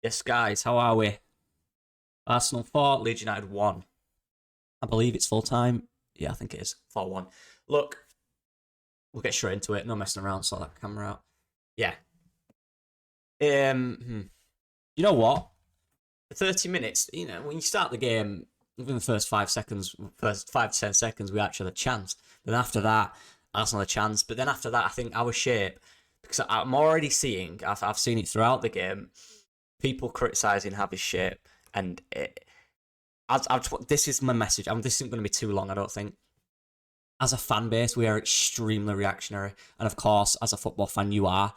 Yes, guys, how are we? Arsenal 4, Leeds United 1. I believe it's full time. Yeah, I think it is. 4-1. Look, we'll get straight into it. No messing around, sort that camera out. Yeah. You know what? 30 minutes, when you start the game, within the first 5 seconds, first 5 to 10 seconds, we actually had a chance. Then after that, Arsenal had a chance. But then after that, I think our shape, because I'm already seeing, I've seen it throughout the game, people criticising Javi's shape. And this is my message. This isn't going to be too long, I don't think. As a fan base, we are extremely reactionary. And of course, as a football fan, you are.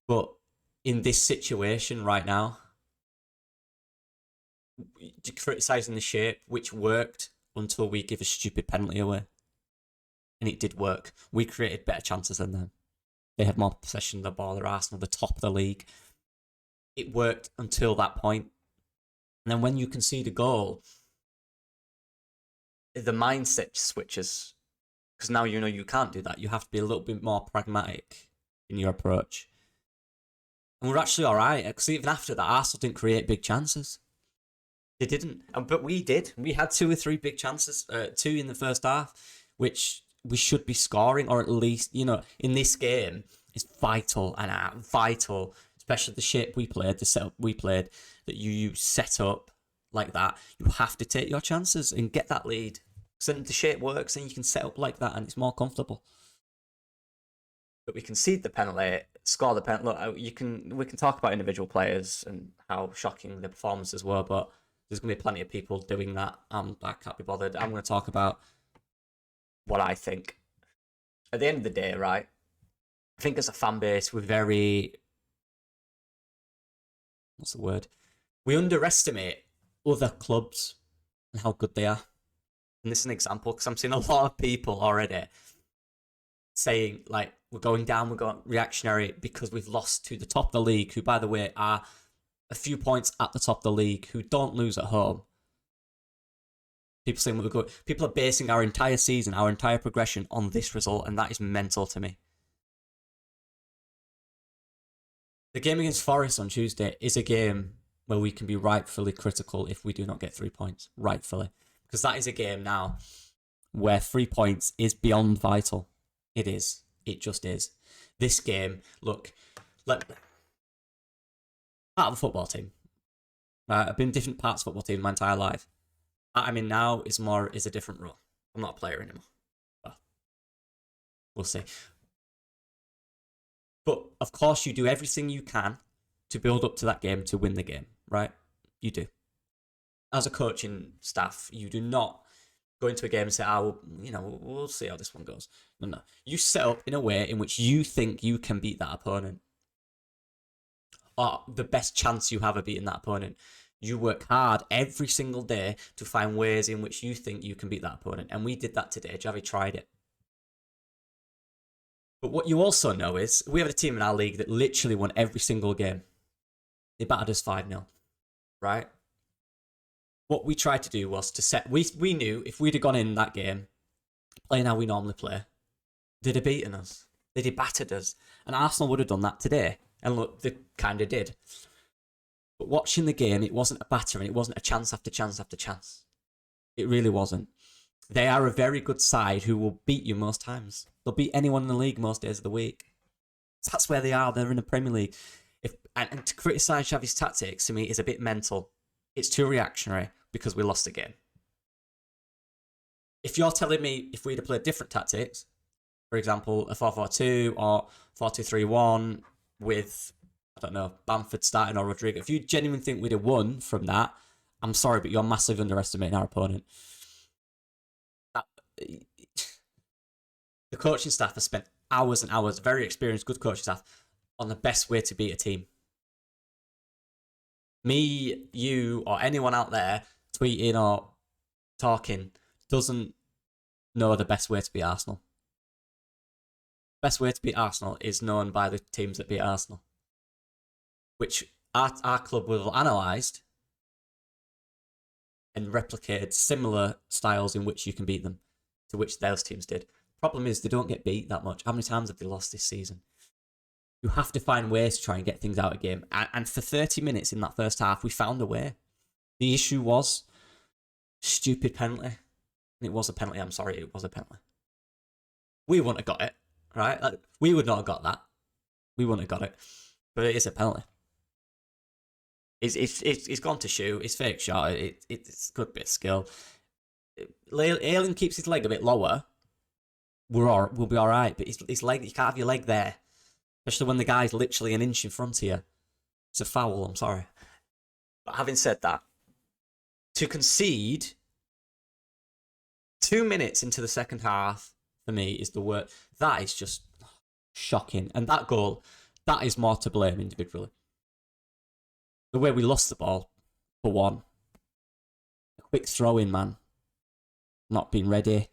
But in this situation right now, criticising the shape, which worked until we give a stupid penalty away. And it did work. We created better chances than them. They had more possession of the ball. They're Arsenal, the top of the league. It worked until that point. And then when you concede a goal, the mindset switches. Because now you know you can't do that. You have to be a little bit more pragmatic in your approach. And we're actually all right. Because even after that, Arsenal didn't create big chances. They didn't. But we did. We had 2 or 3 big chances, 2 in the first half, which we should be scoring, or at least, in this game, it's vital, especially the shape we played, the setup we played, that you set up like that. You have to take your chances and get that lead. So then the shape works and you can set up like that and it's more comfortable. But we concede the penalty, score the penalty. Look, we can talk about individual players and how shocking the performances were, but there's going to be plenty of people doing that. I can't be bothered. I'm going to talk about what I think. At the end of the day, right, I think as a fan base, we're very... What's the word? We underestimate other clubs and how good they are. And this is an example, because I'm seeing a lot of people already saying, like, we're going down, we're going reactionary because we've lost to the top of the league, who, by the way, are a few points at the top of the league, who don't lose at home. People saying we're good. People are basing our entire season, our entire progression on this result, and that is mental to me. The game against Forest on Tuesday is a game where we can be rightfully critical if we do not get 3 points. Rightfully. Because that is a game now where 3 points is beyond vital. It is. It just is. This game, look, part of the football team. I've been in different parts of the football team my entire life. What I'm in now is a different role. I'm not a player anymore. Well, we'll see. But of course, you do everything you can to build up to that game to win the game, right? You do. As a coaching staff, you do not go into a game and say, we'll see how this one goes. No. You set up in a way in which you think you can beat that opponent. Or the best chance you have of beating that opponent. You work hard every single day to find ways in which you think you can beat that opponent. And we did that today. Javi tried it. But what you also know is we have a team in our league that literally won every single game. They battered us 5-0, right? What we tried to do was to set... We knew if we'd have gone in that game, playing how we normally play, they'd have beaten us. They'd have battered us. And Arsenal would have done that today. And look, they kind of did. But watching the game, it wasn't a battering. It wasn't a chance after chance after chance. It really wasn't. They are a very good side who will beat you most times. They'll beat anyone in the league most days of the week. That's where they are. They're in the Premier League. And to criticise Xavi's tactics, to me, is a bit mental. It's too reactionary because we lost the game. If you're telling me if we'd have played different tactics, for example, a 4-4-2 or 4-2-3-1 with, I don't know, Bamford starting or Rodrigo, if you genuinely think we'd have won from that, I'm sorry, but you're massively underestimating our opponent. The coaching staff has spent hours and hours, very experienced, good coaching staff, on the best way to beat a team. Me, you, or anyone out there tweeting or talking doesn't know the best way to beat Arsenal. Best way to beat Arsenal is known by the teams that beat Arsenal, which our club will have analysed and replicated similar styles in which you can beat them, to which those teams did. Problem is, they don't get beat that much. How many times have they lost this season? You have to find ways to try and get things out of game. And for 30 minutes in that first half, we found a way. The issue was stupid penalty. And it was a penalty. I'm sorry, it was a penalty. We wouldn't have got it, right? Like, we would not have got that. We wouldn't have got it. But it is a penalty. It's gone to shoot. It's fake shot. It's a good bit of skill. Ayling keeps his leg a bit lower. We'll be all right. But his leg, you can't have your leg there. Especially when the guy's literally an inch in front of you. It's a foul, I'm sorry. But having said that, to concede 2 minutes into the second half, for me, is the worst. That is just shocking. And that goal, that is more to blame individually. The way we lost the ball, for one. A quick throw-in, man. Not being ready.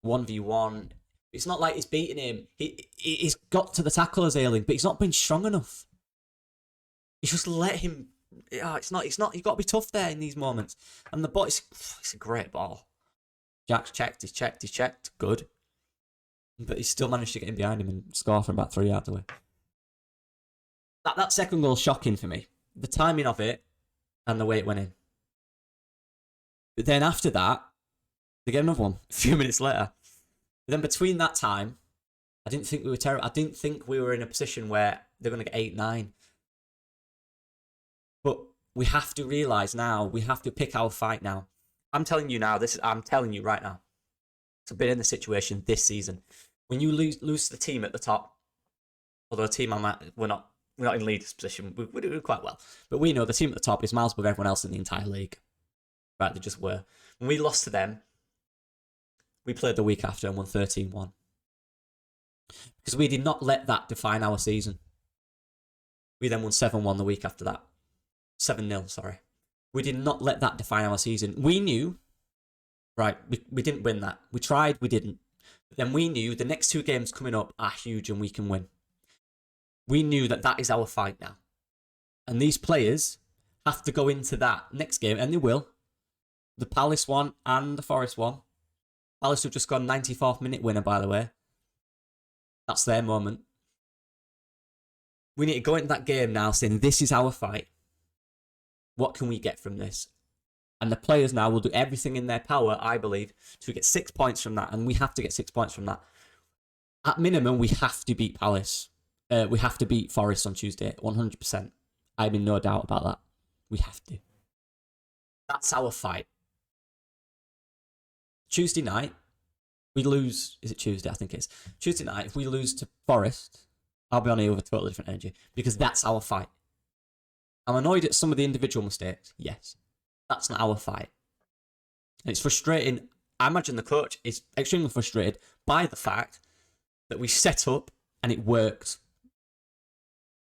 1v1. It's not like he's beating him. He's got to the tackle as Ayling, but he's not been strong enough. He's just let him. It's not. You've got to be tough there in these moments. And the ball, it's a great ball. Jack's checked. He's checked. Good. But he's still managed to get in behind him and score from about 3 yards away. That second goal shocking for me. The timing of it and the way it went in. But then after that, they get another one a few minutes later. But then between that time, I didn't think we were terrible. I didn't think we were in a position where they're going to get 8-9. But we have to realise now, we have to pick our fight now. I'm telling you now, I'm telling you right now. I've been in the situation this season. When you lose the team at the top, although a team we're not in Leeds' position, we're doing quite well. But we know the team at the top is miles above everyone else in the entire league. Right, they just were. When we lost to them, we played the week after and won 13-1. Because we did not let that define our season. We then won 7-1 the week after that. 7-0, sorry. We did not let that define our season. We knew, right, we didn't win that. We tried, we didn't. But then we knew the next 2 games coming up are huge and we can win. We knew that is our fight now. And these players have to go into that next game, and they will. The Palace one and the Forest one. Palace have just gone 94th minute winner, by the way. That's their moment. We need to go into that game now saying, this is our fight. What can we get from this? And the players now will do everything in their power, I believe, to get 6 points from that. And we have to get 6 points from that. At minimum, we have to beat Palace. We have to beat Forest on Tuesday, 100%. I'm in no doubt about that. We have to. That's our fight. Tuesday night, we lose. Is it Tuesday? I think it is. Tuesday night, if we lose to Forest, I'll be on here with a totally different energy because that's our fight. I'm annoyed at some of the individual mistakes. Yes. That's not our fight. And it's frustrating. I imagine the coach is extremely frustrated by the fact that we set up and it worked.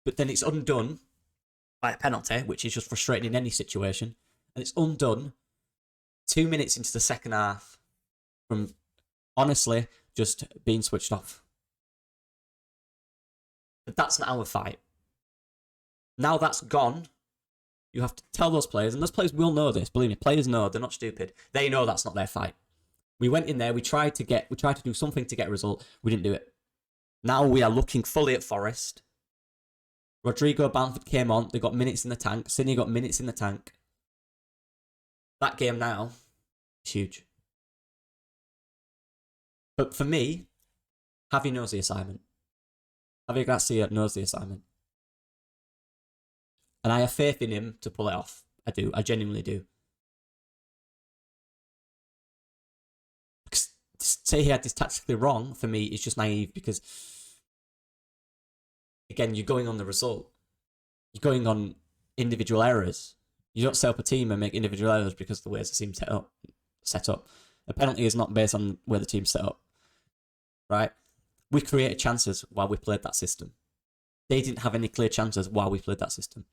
But then it's undone by a penalty, which is just frustrating in any situation. And it's undone 2 minutes into the second half from, honestly, just being switched off. But that's not our fight. Now that's gone, you have to tell those players, and those players will know this, believe me, players know, they're not stupid. They know that's not their fight. We went in there, we tried to do something to get a result, we didn't do it. Now we are looking fully at Forest. Rodrigo Bamford came on, they got minutes in the tank, Cine got minutes in the tank. That game now is huge. But for me, Javi knows the assignment. Javi Garcia knows the assignment. And I have faith in him to pull it off. I do. I genuinely do. Because to say he had this tactically wrong, for me, is just naive because, again, you're going on the result. You're going on individual errors. You don't set up a team and make individual errors because of the ways the team's set up. A penalty is not based on where the team's set up. Right? We created chances while we played that system. They didn't have any clear chances while we played that system.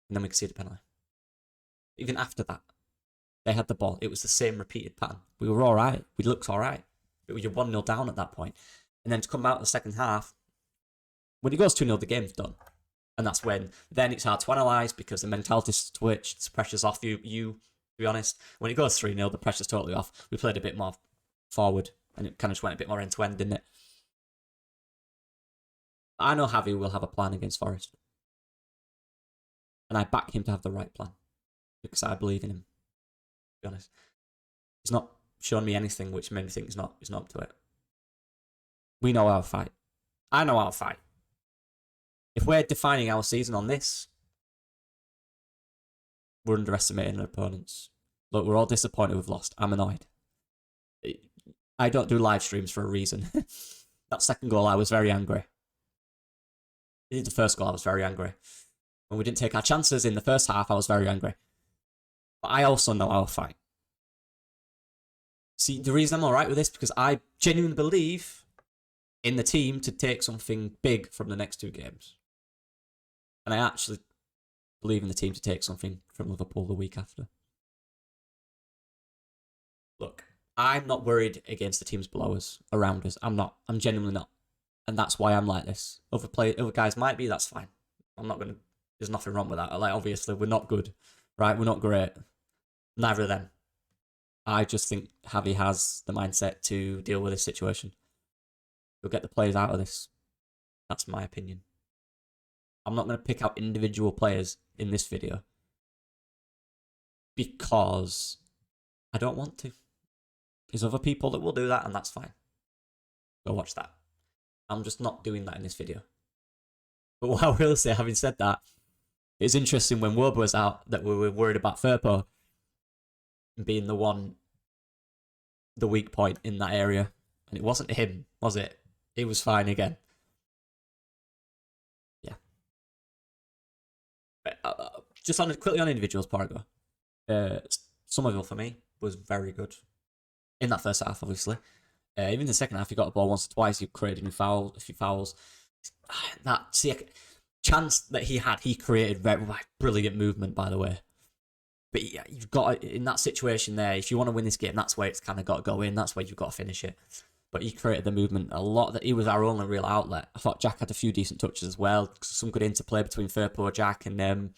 And then we conceded a penalty. Even after that, they had the ball. It was the same repeated pattern. We were all right. We looked all right. But we were 1-0 down at that point. And then to come out the second half, when it goes 2-0, the game's done. And that's when, then it's hard to analyse because the mentality's switched, the pressure's off you, to be honest. When it goes 3-0, the pressure's totally off. We played a bit more forward and it kind of just went a bit more end-to-end, didn't it? I know Javi will have a plan against Forest. And I back him to have the right plan. Because I believe in him, to be honest. He's not shown me anything which made me think he's not up to it. We know our fight. I know our fight. If we're defining our season on this, we're underestimating our opponents. Look, we're all disappointed we've lost. I'm annoyed. I don't do live streams for a reason. That second goal, I was very angry. The first goal, I was very angry. When we didn't take our chances in the first half, I was very angry. But I also know our fight. See, the reason I'm alright with this, because I genuinely believe in the team to take something big from the next 2 games. And I actually believe in the team to take something from Liverpool the week after. Look, I'm not worried against the teams below us, around us. I'm not. I'm genuinely not. And that's why I'm like this. Other guys might be, that's fine. I'm not going to... There's nothing wrong with that. Like, obviously, we're not good, right? We're not great. Neither of them. I just think Javi has the mindset to deal with this situation. He'll get the players out of this. That's my opinion. I'm not going to pick out individual players in this video because I don't want to. There's other people that will do that, and that's fine. Go watch that. I'm just not doing that in this video. But what I will say, having said that, it's interesting when Woba was out that we were worried about Firpo being the weak point in that area. And it wasn't him, was it? He was fine again. Yeah. Just quickly on individuals, Parago. Somerville, for me, was very good. In that first half, obviously. Even the second half, he got the ball once or twice. He created a few fouls. Chance that he had, he created very brilliant movement, by the way. But yeah, you've got in that situation there. If you want to win this game, that's where it's kind of got to go in. That's where you've got to finish it. But he created the movement a lot. That he was our only real outlet. I thought Jack had a few decent touches as well. Some good interplay between Firpo, Jack, and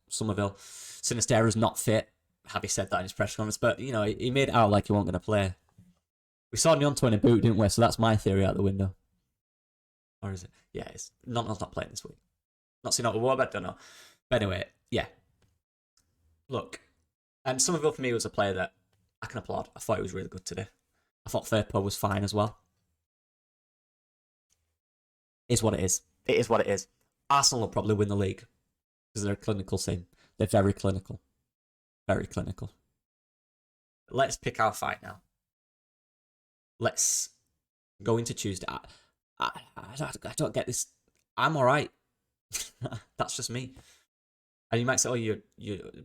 Somerville. Sinistera's not fit. Javi said that in his press conference, but you know he made it out like he wasn't going to play. We saw Nyonto in a boot, didn't we? So that's my theory out the window. Or is it? Yeah, it's Nyonto's not playing this week. Not seen out the war, but I don't know. But anyway, yeah. Look, and Somerville for me was a player that I can applaud. I thought he was really good today. I thought Firpo was fine as well. It's what it is. It is what it is. Arsenal will probably win the league because they're a clinical team. They're very clinical. Very clinical. Let's pick our fight now. Let's go into Tuesday. I don't get this. I'm all right. That's just me. And you might say, "Oh, you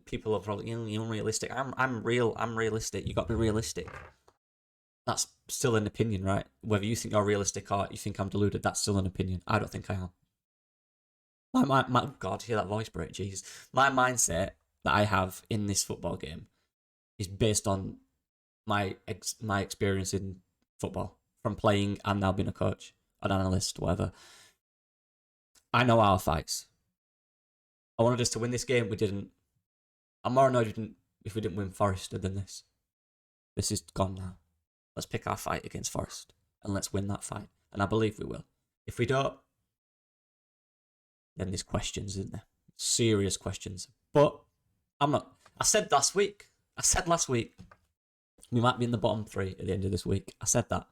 people are probably you're unrealistic." I'm real. I'm realistic. You got to be realistic. That's still an opinion, right? Whether you think you're realistic or you think I'm deluded, that's still an opinion. I don't think I am. My God, hear that voice break, jeez. My mindset that I have in this football game is based on my experience in football, from playing and now being a coach, an analyst, whatever. I know our fights. I wanted us to win this game. We didn't. I'm more annoyed if we didn't win Forest than this. This is gone now. Let's pick our fight against Forest and let's win that fight. And I believe we will. If we don't, then there's questions, isn't there? Serious questions. But I'm not. I said last week, we might be in the bottom 3 at the end of this week. I said that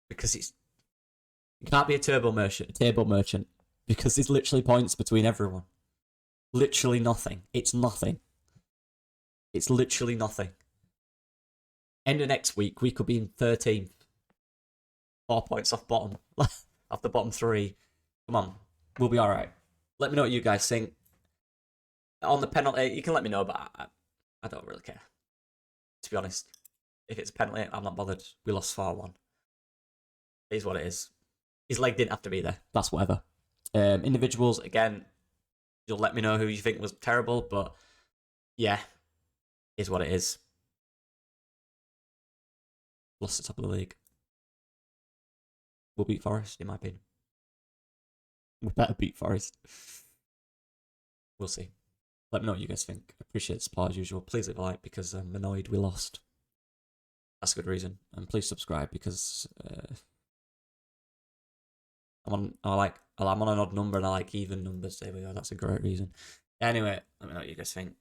because you can't be a table merchant because there's literally points between everyone. Literally nothing. It's nothing. It's literally nothing. End of next week, we could be in 13th. 4 points off bottom. Off the bottom 3. Come on. We'll be alright. Let me know what you guys think. On the penalty, you can let me know, but I don't really care. To be honest. If it's a penalty, I'm not bothered. We lost 4-1. It is what it is. His leg didn't have to be there. That's whatever. Individuals, again, you'll let me know who you think was terrible, but yeah, is what it is. Lost the top of the league. We'll beat Forest, in my opinion. We better beat Forest. We'll see. Let me know what you guys think. Appreciate the support as usual. Please leave a like because I'm annoyed we lost. That's a good reason. And please subscribe because I'm on an odd number and I like even numbers. There we go. That's a great reason. Anyway, let me know what you guys think.